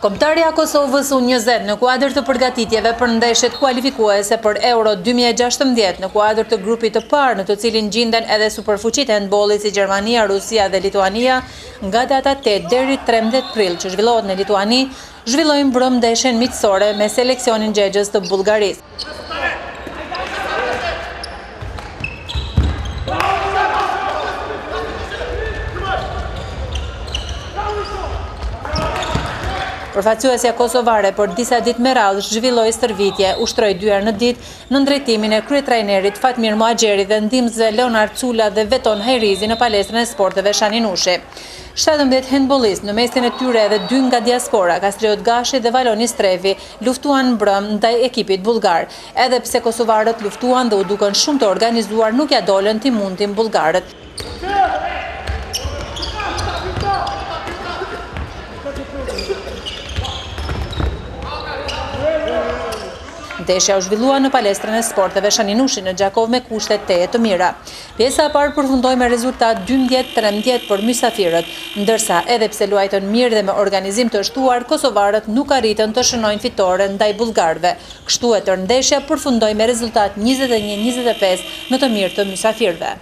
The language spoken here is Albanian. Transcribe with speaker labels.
Speaker 1: Kombëtarja Kosovës U20 në kuadër të përgatitjeve për ndeshjet kualifikuese për Euro 2016 në kuadër të grupit të parë në të cilin gjenden edhe superfuqitë e handbollit si Gjermania, Rusia dhe Lituania, nga data 8 deri 13 prill që zhvillohet në Lituani, zhvillojnë mbrëm ndeshjen miqësore me seleksionin xhexhës të Bullgarisë. Përfaqësuesja kosovare për disa ditë me radhë zhvilloi stërvitje, ushtroi 2 herë në ditë në drejtimin e kryetrajnerit Fatmir Muhaxheri dhe ndihmësve Leonard Cula dhe Veton Hajrizi në palestrën e sporteve Shaninushi. 17 handbollistë në mesin e tyre edhe 2 nga diaspora, Kastriot Gashi dhe Valoni Strevi, luftuan mbrëm ndaj ekipit bullgar. Edhe pse kosovarët luftuan dhe u dukën shumë të organizuar, nuk ja dolën timundin bullgarët. Ndeshja u zhvillua në palestrën e sporteve Shaninushi në Gjakov me kushte teje të mira. Pjesa e parë përfundoi me rezultat 12-13 për mysafirët, ndërsa edhe pse luajtën mirë dhe me organizim të shtuar, kosovarët nuk arritën të shënojnë fitore ndaj bullgarëve. Kështu e tërë ndeshja përfundoi me rezultat 21-25 në të mirë të mysafirëve.